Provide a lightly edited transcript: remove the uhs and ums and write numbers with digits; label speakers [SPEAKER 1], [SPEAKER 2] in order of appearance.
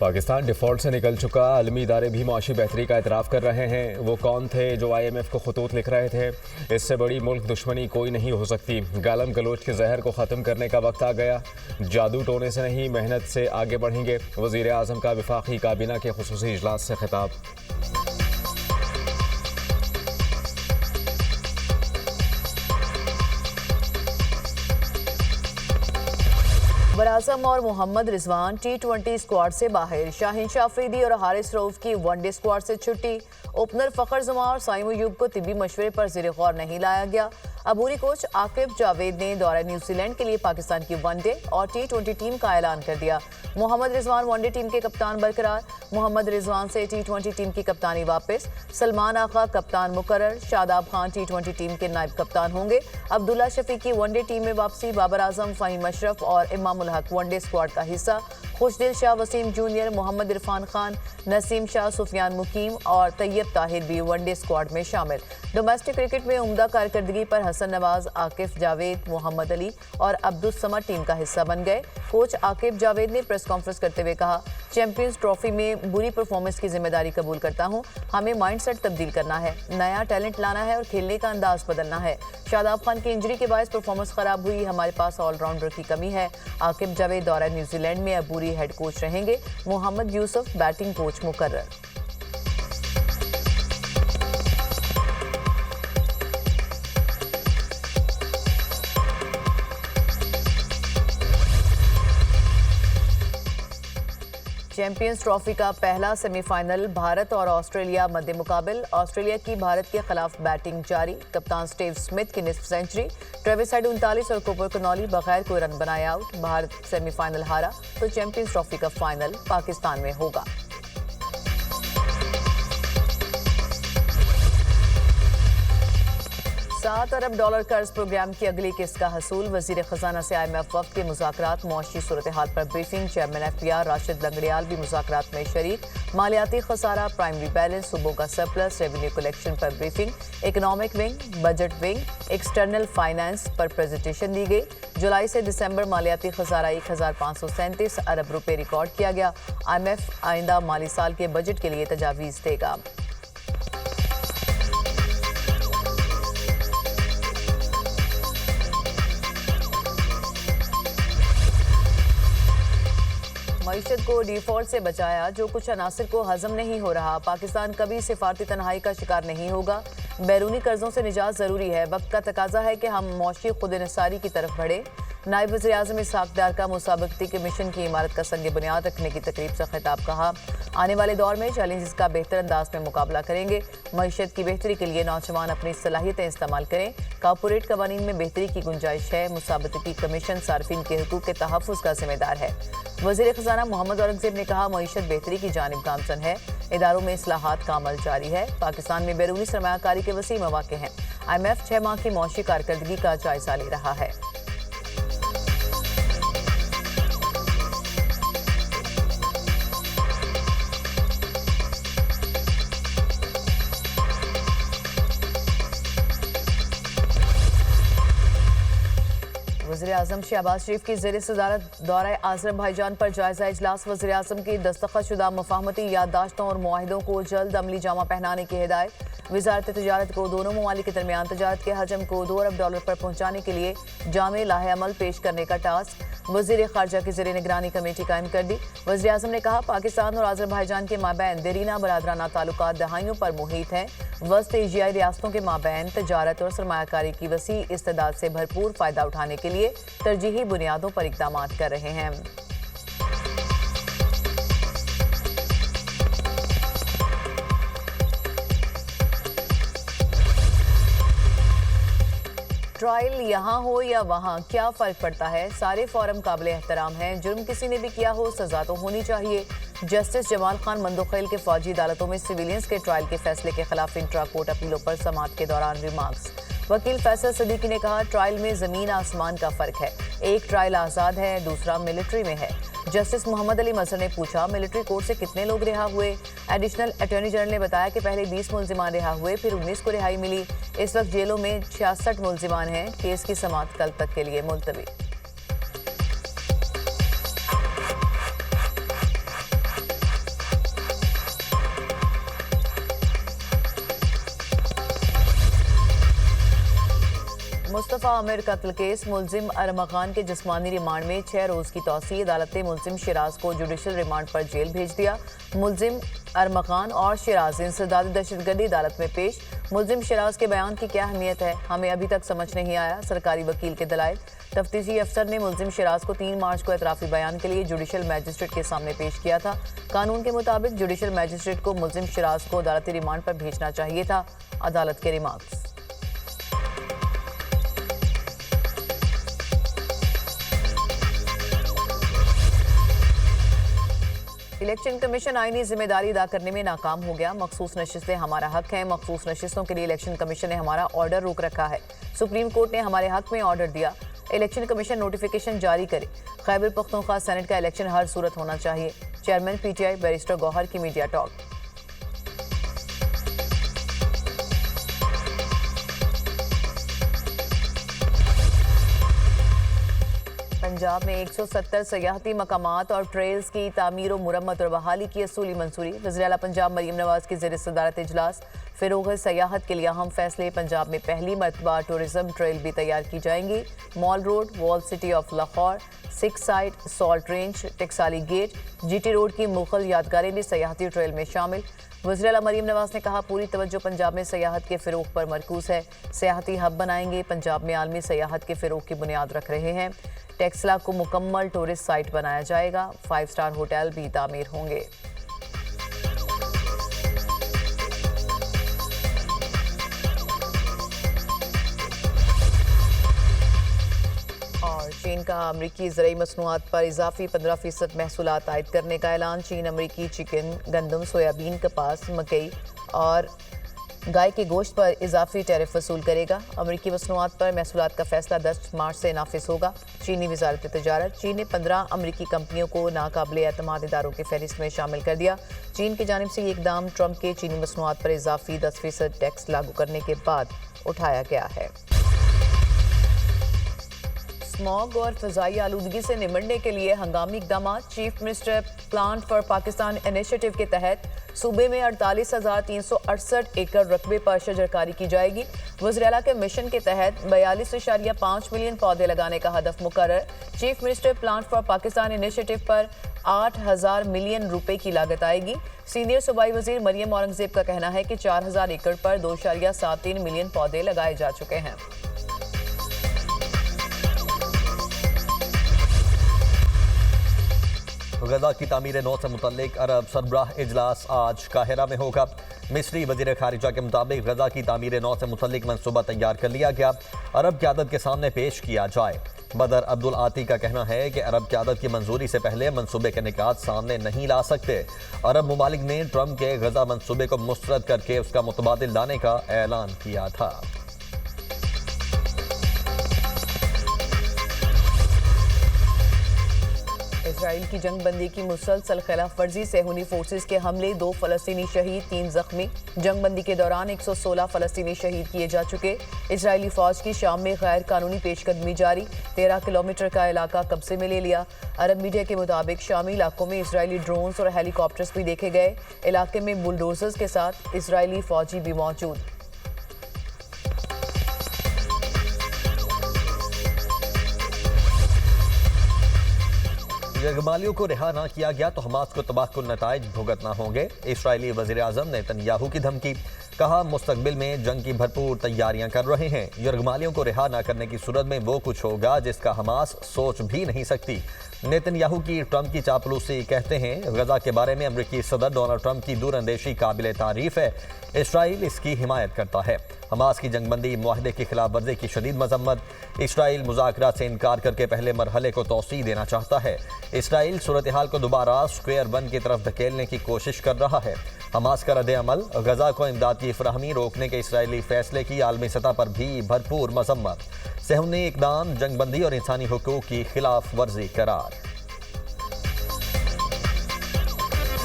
[SPEAKER 1] Pakistan default से निकल चुका, आलमी इदारे भी मुआशी बेहतरी का एतराफ़ कर रहे हैं। वो कौन थे जो IMF को खतूत लिख रहे थे? इससे बड़ी मुल्क दुश्मनी कोई नहीं हो सकती। गालम गलोच के जहर को ख़त्म करने का वक्त आ गया। जादू टोने से नहीं, मेहनत से आगे बढ़ेंगे। वज़ीर आज़म का वफाकी काबीना के खुसूसी इजलास से खिताब।
[SPEAKER 2] बराज़म और मोहम्मद रिजवान T20 स्क्वाड से बाहर। शाहीन शाह अफरीदी और हारिस रऊफ की वनडे स्क्वाड से छुट्टी। ओपनर फ़खर जमा और साइम अयूब को तिब्बी मशवरे पर ज़ेर गौर नहीं लाया गया। अबूरी कोच आकिब जावेद ने दौरा न्यूजीलैंड के लिए पाकिस्तान की वनडे और T20 टीम का ऐलान कर दिया। मोहम्मद रिजवान वनडे टीम के कप्तान बरकरार। मोहम्मद रिजवान से T20 टीम की कप्तानी वापस। सलमान आगा कप्तान मुकर्रर। शादाब खान T20 टीम के नायब कप्तान होंगे। अब्दुल्ला शफीकी वनडे टीम में वापसी। बाबर आजम, फ़हीम अशरफ और इमामुल हक वनडे स्क्वाड का हिस्सा। खुशदिल शाह वसीम जूनियर, मोहम्मद इरफान खान, नसीम शाह, सुफियान मुकीम और तैयब ताहिर भी वनडे स्क्वाड में शामिल। डोमेस्टिक क्रिकेट में उम्दा कारकर्दगी पर हसन नवाज, आकिफ जावेद, मोहम्मद अली और अब्दुल समद टीम का हिस्सा बन गए। कोच आकिफ जावेद ने प्रेस कॉन्फ्रेंस करते हुए कहा, चैंपियंस ट्रॉफी में बुरी परफॉर्मेंस की जिम्मेदारी कबूल करता हूं। हमें माइंडसेट तब्दील करना है, नया टैलेंट लाना है और खेलने का अंदाज बदलना है। शादाब खान की इंजरी के बायस परफॉर्मेंस खराब हुई। हमारे पास ऑलराउंडर की कमी है। आकिफ जावेद दौरा न्यूजीलैंड में अबूरी हेड कोच रहेंगे। मोहम्मद यूसुफ बैटिंग कोच मुकर्रर। चैंपियंस ट्रॉफी का पहला सेमीफाइनल भारत और ऑस्ट्रेलिया मध्य मुकाबिल। ऑस्ट्रेलिया की भारत के खिलाफ बैटिंग जारी। कप्तान स्टीव स्मिथ की निस्फ सेंचुरी। ट्रेविस हेड 39 और कूपर कनॉली बगैर कोई रन बनाए आउट। भारत सेमीफाइनल हारा तो चैंपियंस ट्रॉफी का फाइनल पाकिस्तान में होगा। $7 अरब कर्ज प्रोग्राम की अगली किस्त का हसूल। वजीर खजाना से IMF वक्त के मुज़ाकरात। मुआशी सूरत हाल पर briefing. Chairman FPR Rashid Langrial भी मुज़ाकरात में शरीक। मालियाती खसारा, प्राइमरी बैलेंस, सूबों का सरप्लस, रेवेन्यू कलेक्शन पर briefing. Economic wing, budget wing, external finance पर प्रेजेंटेशन दी गई। जुलाई से दिसंबर मालियाती खसारा 1537 अरब रुपए रिकॉर्ड किया गया। IMF आइंदा माली साल के बजट के लिए तजावीज़ देगा। मईशत को डिफॉल्ट से बचाया, जो कुछ अनासिर को हजम नहीं हो रहा। पाकिस्तान कभी सिफारती तन्हाई का शिकार नहीं होगा। बैरूनी कर्जों से निजात जरूरी है। वक्त का तकाजा है कि हम मौशी खुद इनसारी की तरफ बढ़े। नायब वज़ीर आज़म इसहाक डार का मुसाबकती के मिशन की इमारत का संग बुनियाद रखने की तकरीब से खिताब। कहा, आने वाले दौर में चैलेंजेस का बेहतर अंदाज में मुकाबला करेंगे। मईशत की बेहतरी के लिए नौजवान अपनी सलाहियतें इस्तेमाल करें। कॉर्पोरेट कवानीन में बेहतरी की गुंजाइश है। मुसाबकती कमीशन सार्फिन के हुकूक के तहफ़्फ़ुज़ का जिम्मेदार है। वज़ीर खजाना मोहम्मद औरंगज़ेब ने कहा, मईशत बेहतरी की जानिब गामज़न है। इदारों में इस्लाहात का अमल जारी है। पाकिस्तान में बैरूनी सरमायाकारी के वसी मौक़े हैं। IMF 6 माह की मौशी कारकर्दगी का जायजा ले रहा है। वज़ीर आज़म शहबाज शरीफ की ज़ेर सदारत दौरा आज़रबाईजान पर जायजा इजलास। वज़ीर आज़म की दस्तखतशुदा मफाहमती याददाश्तों और मुआहिदों को जल्द अमली जामा पहनाने की हिदायत। वज़ारत तिजारत को दोनों ममालिक के दरमियान तजारत के हजम को $2 अरब पर पहुँचाने के लिए जामे लाहे अमल पेश करने का टास्क। वज़ीर ख़ारजा की ज़ेर निगरानी कमेटी कायम कर दी। वज़ीर आज़म ने कहा, पाकिस्तान और आज़रबाईजान के माबैन देरीना बरादराना ताल्लुकात दहाइयों पर मुहित हैं। वस्त एशियाई रियासतों के माबैन तजारत और सरमायाकारी की वसी इस्तेदाद से भरपूर फ़ायदा उठाने के लिए तरजीही बुनियादों पर इक़दाम कर रहे हैं। ट्रायल यहाँ हो या वहाँ क्या फ़र्क पड़ता है? सारे फॉरम काबिल एहतराम हैं। जुर्म किसी ने भी किया हो, सज़ा तो होनी चाहिए। जस्टिस जमाल खान मंदोखेल के फौजी अदालतों में सिविलियंस के ट्रायल के फैसले के खिलाफ इंट्रा कोर्ट अपीलों पर समाअत के दौरान रिमार्क्स। वकील फैसल सदीकी ने कहा, ट्रायल में ज़मीन आसमान का फ़र्क है। एक ट्रायल आज़ाद है, दूसरा मिलिट्री में है। जस्टिस मोहम्मद अली मजहर ने पूछा, मिलिट्री कोर्ट से कितने लोग रिहा हुए? एडिशनल अटॉर्नी जनरल ने बताया कि पहले 20 मुल्जिमान रिहा हुए, फिर 19 को रिहाई मिली। इस वक्त जेलों में 66 मुल्जिमान हैं। केस की समाअत कल तक के लिए मुलतवी। मुस्तफ़ा आमिर कत्ल केस मुलजिम अरमगान के जिस्मानी रिमांड में 6 रोज की तौसीह। अदालत ने मुलजिम शिराज को जुडिशल रिमांड पर जेल भेज दिया। मुलजिम अरमगान और शिराज इंसदादी दहशतगर्दी अदालत में पेश। मुलजिम शिराज के बयान की क्या अहमियत है, हमें अभी तक समझ नहीं आया। सरकारी वकील के दलाइल। तफ्तीशी अफसर ने मुलजिम शिराज को 3 मार्च को एतराफ़ी बयान के लिए जुडिशल मैजिस्ट्रेट के सामने पेश किया था। कानून के मुताबिक जुडिशल मैजिस्ट्रेट को मुलजिम शिराज को अदालती रिमांड पर भेजना चाहिए था। अदालत के रिमार्क्स। इलेक्शन कमीशन आईनी जिम्मेदारी अदा करने में नाकाम हो गया। मखसूस नशिस्तें हमारा हक हैं। मखसूस नशिस्तों के लिए इलेक्शन कमीशन ने हमारा ऑर्डर रोक रखा है। सुप्रीम कोर्ट ने हमारे हक में ऑर्डर दिया। इलेक्शन कमीशन नोटिफिकेशन जारी करे। खैबर पख्तूनख्वा सेनेट का इलेक्शन हर सूरत होना चाहिए। चेयरमैन पीटीआई बैरिस्टर गौहर की मीडिया टॉक। पंजाब में 170 सयाहती मकामात और ट्रेल्स की तामीर और मुरम्मत और बहाली की असूली मंजूरी। वज़ीर आला पंजाब मरीम नवाज की ज़ेर सदारत इजलास। फ़िरोग़ सयाहत के लिए अहम फैसले। पंजाब में पहली मरतबा टूरिज्म ट्रेल भी तैयार की जाएंगी। Mall road, wall city of Lahore, six side, salt range, Taxali gate, GT road की मुग़ल यादगारें भी सयाहती ट्रेल में शामिल। वज़ीर आला मरीम नवाज ने कहा, पूरी तवज्जो पंजाब में सयाहत के फ़िरोग़ पर मरकूज़ है। सयाहती हब बनाएंगे। पंजाब में आलमी सयाहत के फ़िरोग़ की बुनियाद रख रहे हैं। टेक्सला को मुकम्मल टूरिस्ट साइट बनाया जाएगा। 5 स्टार होटल भी तामीर होंगे। और चीन का अमरीकी ज़रूरी मसनूआत पर इजाफी 15% महसूलात आयद करने का ऐलान। चीन अमरीकी चिकन, गंदम, सोयाबीन, कपास, मकई और गाय के गोश्त पर इजाफी टैरिफ वसूल करेगा। अमरीकी मसनूआत पर महसूलात का फैसला 10 मार्च से नाफिज होगा। चीनी वजारत तिजारत। चीन ने 15 अमरीकी कंपनियों को नाकाबिले एतमाद इदारों की फहरिस्त में शामिल कर दिया। चीन की जानिब से ये इकदाम ट्रंप के चीनी मसनूआत पर इजाफी 10% टैक्स लागू करने के बाद उठाया गया है। स्मॉग और फ़ज़ाई आलूदगी से निमटने के लिए हंगामी इकदाम। Chief minister plant for Pakistan initiative के तहत सूबे में 48,368 एकड़ रकबे पर शजरकारी की जाएगी। वज़ीर आला के मिशन के तहत 42.5 मिलियन पौधे लगाने का हदफ मुकर्रर। Chief minister plant for Pakistan initiative पर 8,000 मिलियन रुपए की लागत आएगी। सीनियर सूबाई वजीर मरियम औरंगजेब का कहना है कि 4,000 एकड़ पर 2.73 मिलियन पौधे लगाए जा चुके हैं।
[SPEAKER 3] गजा की तामीर नौ से मुतल्लिक अरब सरबराह इजलास आज काहिरा में होगा। मिस्री वजीर खारिजा के मुताबिक गजा की तामीर नौ से मुतल्लिक मनसूबा तैयार कर लिया गया, अरब क़यादत के सामने पेश किया जाए। बदर अब्दुल आती का कहना है कि अरब क़यादत की मंजूरी से पहले मनसूबे के निकात सामने नहीं ला सकते। अरब ममालिक ने ट्रंप के गजा मनसूबे को मुस्तरद करके उसका मुतबादिल लाने का ऐलान किया था।
[SPEAKER 2] इसराइल की जंगबंदी की मुसलसल खिलाफ वर्जी से हुनी फोर्सेस के हमले, 2 फ़लस्तीनी शहीद, 3 जख्मी। जंगबंदी के दौरान 116 फ़लस्तीनी शहीद किए जा चुके। इसराइली फौज की शाम में गैर कानूनी पेशकदमी जारी, 13 किलोमीटर का इलाका कब्जे में ले लिया। अरब मीडिया के मुताबिक शामी इलाकों में इसराइली ड्रोन्स और हेलीकॉप्टर्स भी देखे गए। इलाके में बुलडोजर्स के साथ इसराइली फौजी भी मौजूद।
[SPEAKER 3] यरगमालियों को रिहा ना किया गया तो हमास को तबाहकुन नताइज भुगतना होंगे। इसराइली वज़ीर आज़म नेतन्याहू की धमकी। कहा, मुस्तकबिल में जंग की भरपूर तैयारियां कर रहे हैं। यरगमालियों को रिहा ना करने की सूरत में वो कुछ होगा जिसका हमास सोच भी नहीं सकती। नेतन्याहू की ट्रंप की चापलूसी। कहते हैं, गजा के बारे में अमरीकी सदर डोनाल्ड ट्रंप की दूरअंदेशी काबिल तारीफ है। इसराइल इसकी हिमायत करता है। हमास की जंगबंदी मुआहदे की खिलाफ वर्जी की शदीद मजम्मत। इसराइल मुज़ाकरात से इनकार करके पहले मरहले को तोसी देना चाहता है। इसराइल सूरत हाल को दोबारा स्क्वायर 1 की तरफ धकेलने की कोशिश कर रहा है। हमास का रद्द-ए-अमल। गजा को इमदाद की फराहमी रोकने के इसराइली फैसले की आलमी सतह पर भी भरपूर मजम्मत। सहूनी इकदाम जंगबंदी और इंसानी हुकूक की खिलाफ वर्जी करार।